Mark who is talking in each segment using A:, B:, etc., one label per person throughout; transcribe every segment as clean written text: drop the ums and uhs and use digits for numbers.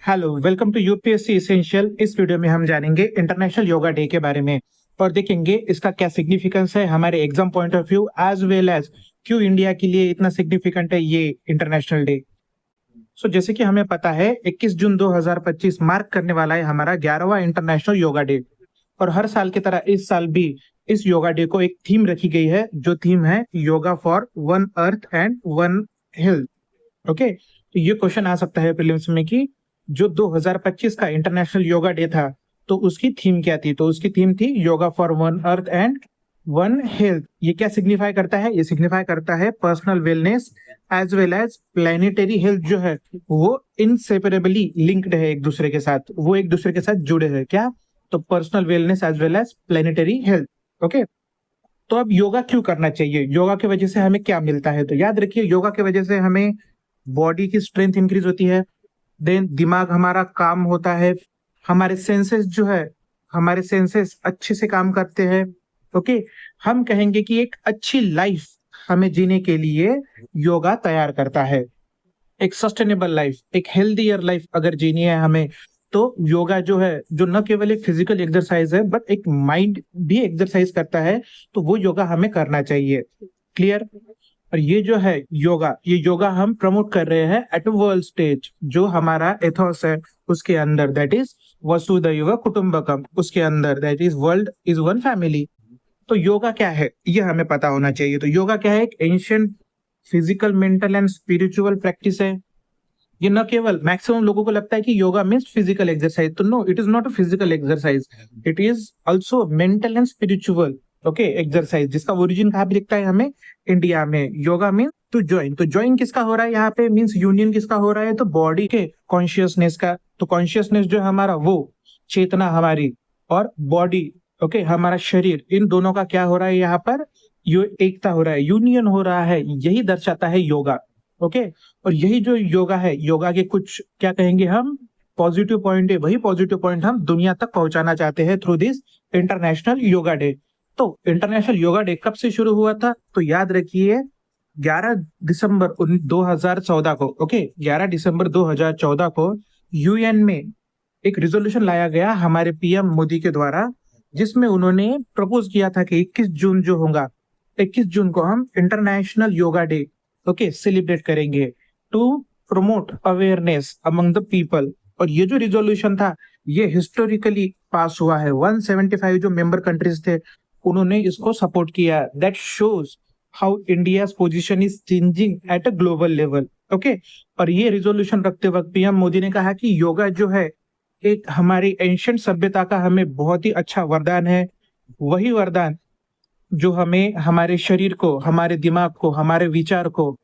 A: Hello, welcome to UPSC essential. इस video में हम जानेंगे इंटरनेशनल योगा डे के बारे में और देखेंगे इसका क्या सिग्निफिकेंस है हमारे exam point of view as well as क्यों इंडिया के लिए इतना सिग्निफिकेंट है ये इंटरनेशनल डे। जैसे कि हमें पता है 21 जून 2025 मार्क करने वाला है हमारा 11वां इंटरनेशनल योगा डे। और हर साल की तरह इस साल भी इस योगा डे को एक थीम रखी गई है, जो थीम है yoga for one earth and one health. Okay, तो ये क्वेश्चन आ सकता है प्रीलिम्स में कि जो 2025 का इंटरनेशनल योगा डे था तो उसकी थीम क्या थी। तो उसकी थीम थी yoga for one earth and one health. ये क्या सिग्निफाई करता है? ये सिग्निफाई करता है personal wellness as well as planetary health जो है वो इनसेपरेबली लिंक्ड है एक दूसरे के साथ, वो एक दूसरे के साथ जुड़े हैं। क्या? तो personal wellness as well as planetary health. Okay, तो अब योगा क्यों करना चाहिए? योगा की वजह से हमें क्या मिलता है? तो याद रखिए, योगा की वजह से हमें बॉडी की स्ट्रेंथ इंक्रीज होती है, देन दिमाग हमारा काम होता है, हमारे सेंसेस जो है हमारे सेंसेस अच्छे से काम करते हैं। ओके, हम कहेंगे कि एक अच्छी लाइफ हमें जीने के लिए योगा तैयार करता है। एक सस्टेनेबल लाइफ, एक हेल्दीयर लाइफ अगर जीनी है हमें, तो योगा जो है, जो न केवल एक फिजिकल एक्सरसाइज है बट एक माइंड भी एक्सरसाइज करता है, तो वो योगा हमें करना चाहिए। क्लियर? और ये जो है योगा, ये योगा हम प्रमोट कर रहे हैं एट वर्ल्ड स्टेज। जो हमारा एथोस है उसके अंदर, दैट इज वसुधैव कुटुंबकम, उसके अंदर that is world is one family. तो योगा क्या है ये हमें पता होना चाहिए। तो योगा क्या है? एक ancient physical, mental and spiritual practice है। ये न केवल, मैक्सिमम लोगों को लगता है कि योगा मीन्स फिजिकल एक्सरसाइज, तो no, it is not a physical exercise, it is also mental and spiritual okay exercise, जिसका ओरिजिन कहाँ पे दिखता है हमें? इंडिया में। Yoga means to join. तो ज्वाइन किसका हो रहा है यहाँ पे? मीन्स यूनियन किसका हो रहा है? तो बॉडी के कॉन्शियसनेस का। तो कॉन्शियसनेस जो है हमारा, वो चेतना हमारी, और बॉडी ओके हमारा शरीर, इन दोनों का क्या हो रहा है यहाँ पर? यो एकता हो रहा है, यूनियन हो रहा है। यही दर्शाता है योगा। ओके, और यही जो योगा है, योगा के कुछ क्या कहेंगे हम, पॉजिटिव पॉइंट है। वही पॉजिटिव पॉइंट हम दुनिया तक पहुंचाना चाहते हैं through this international yoga day. तो इंटरनेशनल योगा डे कब से शुरू हुआ था? तो याद रखिए 11 दिसंबर 2014 को। ओके, 11 दिसंबर 2014 को यूएन में एक रिजोल्यूशन लाया गया हमारे पीएम मोदी के द्वारा, जिसमें उन्होंने प्रपोज किया था कि 21 जून जो होगा, 21 जून को हम international yoga day okay celebrate करेंगे to promote awareness among the people. और ये जो रिजोल्यूशन था ये हिस्टोरिकली पास हुआ है। 175 जो मेंबर कंट्रीज थे उन्होंने इसको सपोर्ट किया। That shows how India's position is changing at a global level. Okay, और ये रिजोल्यूशन रखते वक्त पीएम मोदी ने कहा कि योगा जो है एक हमारी एंशिएंट सभ्यता का हमें बहुत ही अच्छा वरदान है। वही वरदान जो हमें हमारे शरीर को, हमारे दिमाग को, हमारे विचार को,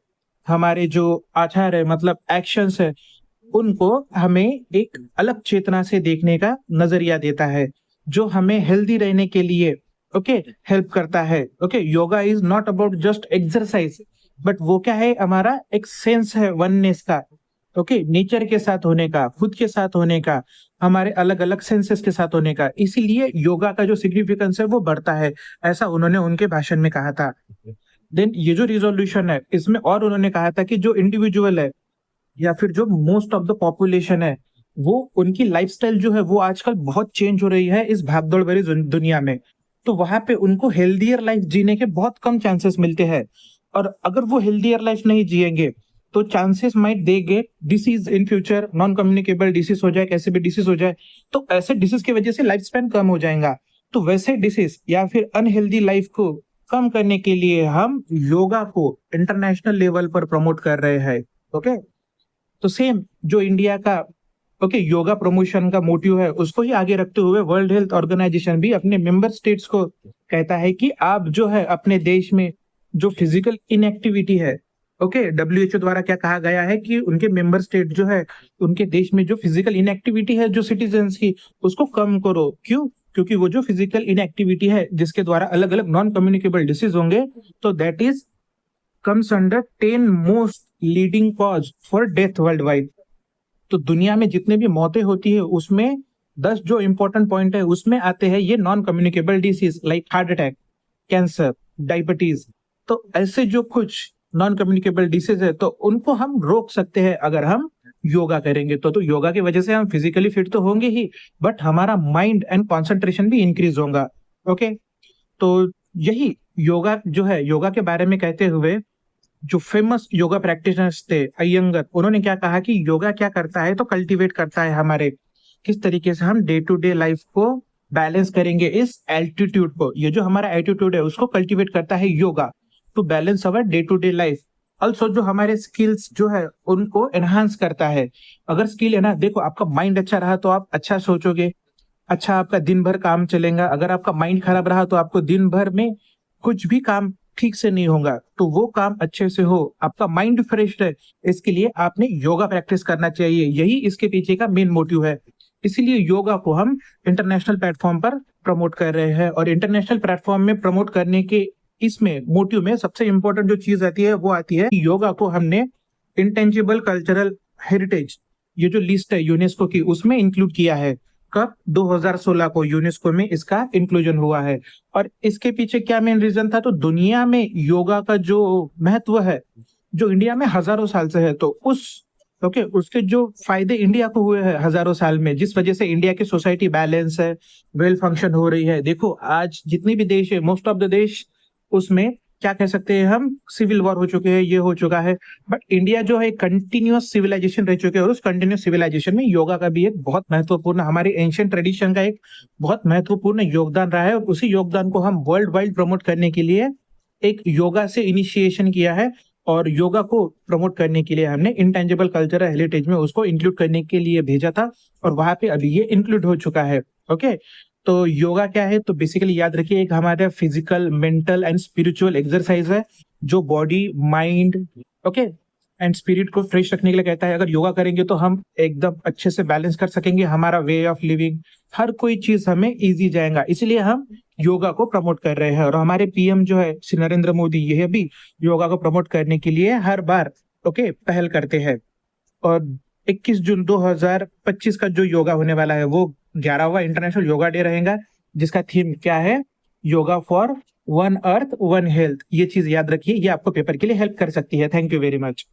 A: हमारे जो आचार है मतलब एक्शंस है, उनको हमें एक अलग चेतना से देखने का नजरिया देता है, जो हमें हेल्दी रहने के लिए ओके हेल्प करता है। Okay, yoga is not about just exercise, but वो क्या है? हमारा एक सेंस है वननेस का, ओके नेचर के साथ होने का, खुद के साथ होने का, हमारे अलग अलग सेंसेस के साथ होने का। इसीलिए योगा का जो सिग्निफिकेंस है वो बढ़ता है, ऐसा उन्होंने उनके भाषण में कहा था। देन ये जो रिजोल्यूशन है इसमें और उन्होंने कहा था कि जो इंडिविजुअल है या फिर जो मोस्ट ऑफ द पॉपुलेशन है, वो उनकी लाइफस्टाइल जो है वो आजकल बहुत चेंज हो रही है इस भागदौड़ भरी दुनिया में। तो वहां पे उनको हेल्दियर लाइफ जीने के बहुत कम चांसेस मिलते हैं, और अगर वो हेल्दियर लाइफ नहीं जिएंगे तो chances might they get disease in future, non communicable disease हो जाए, कैसे भी डिसीज हो जाए, तो ऐसे डिसीज की वजह से लाइफ स्पैन कम हो जाएगा। तो वैसे डिसीज या फिर अनहेल्दी लाइफ को कम करने के लिए हम योगा को इंटरनेशनल लेवल पर प्रमोट कर रहे हैं। ओके, तो सेम जो इंडिया का ओके योगा प्रमोशन का मोटिव है उसको ही आगे रखते हुए वर्ल्ड हेल्थ ऑर्गेनाइजेशन भी अपने मेंबर स्टेट्स को कहता है कि आप जो है अपने देश में जो फिजिकल इनएक्टिविटी है, ओके डब्ल्यूएचओ द्वारा क्या कहा गया है कि उनके मेंबर स्टेट जो है उनके देश में जो फिजिकल इनएक्टिविटी है जो सिटीजन्स की, उसको कम करो। क्यों? क्योंकि वो जो फिजिकल इनएक्टिविटी है जिसके द्वारा अलग अलग नॉन कम्युनिकेबल डिसीज होंगे, तो that is comes under 10 most leading cause for death world wide. तो दुनिया में जितने भी मौतें होती है उसमें 10 जो इंपॉर्टेंट पॉइंट है उसमें आते हैं ये non communicable disease like heart attack, cancer, diabetes. तो ऐसे जो कुछ नॉन कम्युनिकेबल डिसीज है तो उनको हम रोक सकते हैं अगर हम योगा करेंगे तो योगा की वजह से हम फिजिकली फिट तो होंगे ही, बट हमारा माइंड एंड कंसंट्रेशन भी इंक्रीज होगा। ओके, तो यही योगा जो है, योगा के बारे में कहते हुए जो फेमस योगा प्रैक्टिशनर्स थे अयंगर, उन्होंने क्या कहा कि योगा क्या करता है, तो कल्टीवेट करता है हमारे किस तरीके से हम डे टू डे लाइफ को बैलेंस करेंगे, इस एल्टीट्यूड को, ये जो हमारा एटीट्यूड है उसको कल्टीवेट करता है yoga to balance our day to day life. Also जो हमारे स्किल्स जो है उनको एनहांस करता है। अगर स्किल है ना, देखो आपका माइंड अच्छा रहा तो आप अच्छा सोचोगे, अच्छा आपका दिन भर काम चलेगा। अगर आपका माइंड खराब रहा तो आपको दिन भर में कुछ भी काम ठीक से नहीं होगा। तो वो काम अच्छे से हो, आपका माइंड फ्रेश रहे, इसके लिए आपने योगा प्रैक्टिस करना चाहिए। यही इसके पीछे का मेन मोटिव है। इसीलिए योगा को हम इंटरनेशनल प्लेटफॉर्म पर प्रमोट कर रहे हैं। और इंटरनेशनल प्लेटफॉर्म में प्रमोट करने के इसमें मोटिव में सबसे इंपॉर्टेंट जो चीज आती है वो आती है कि योगा को हमने इंटेंजिबल कल्चरल हेरिटेज, ये जो लिस्ट है यूनेस्को की, उसमें इंक्लूड किया है। कब? 2016 को यूनेस्को में इसका इंक्लूजन हुआ है। और इसके पीछे क्या मेन रीजन था, तो दुनिया में योगा का जो महत्व है, जो इंडिया में हजारों साल से है, तो उसके जो फायदे इंडिया को हुए हैं हजारों साल में, जिस वजह से इंडिया की सोसाइटी बैलेंस है, वेल फंक्शन हो रही है। देखो आज जितने भी देश है, मोस्ट ऑफ द देश, उसमें क्या कह सकते हैं हम, सिविल वॉर हो चुके हैं, ये हो चुका है। बट इंडिया जो है कंटिन्यूअस सिविलाइजेशन रह चुके हैं, और उस कंटिन्यूअस सिविलाइजेशन में योगा का भी एक बहुत महत्वपूर्ण, हमारे एंशियंट ट्रेडिशन का एक बहुत महत्वपूर्ण योगदान रहा है। और उसी योगदान को हम वर्ल्ड वाइड प्रमोट करने के लिए एक योगा से इनिशिएशन किया है। और योगा को प्रमोट करने के लिए हमने इंटेंजिबल कल्चरल हेरिटेज में उसको इंक्लूड करने के लिए भेजा था, और वहां पे अभी ये इंक्लूड हो चुका है। ओके, तो योगा क्या है, तो बेसिकली याद रखिए, एक हमारा physical, mental and spiritual exercise है जो body, mind, okay and spirit को फ्रेश रखने के लिए कहता है। अगर योगा करेंगे तो हम एकदम अच्छे से बैलेंस कर सकेंगे, हमारा वे ऑफ लिविंग, हर कोई चीज हमें इजी जाएगा। इसलिए हम योगा को प्रमोट कर रहे हैं। और हमारे पीएम जो है श्री नरेंद्र मोदी, यह भी योगा को प्रमोट करने के लिए हर बार पहल करते हैं। और 21 जून 2025 का जो योगा होने वाला है वो 11वां इंटरनेशनल योगा डे रहेगा, जिसका थीम क्या है, yoga for one earth one health. ये चीज याद रखिए, ये आपको पेपर के लिए हेल्प कर सकती है। Thank you very much.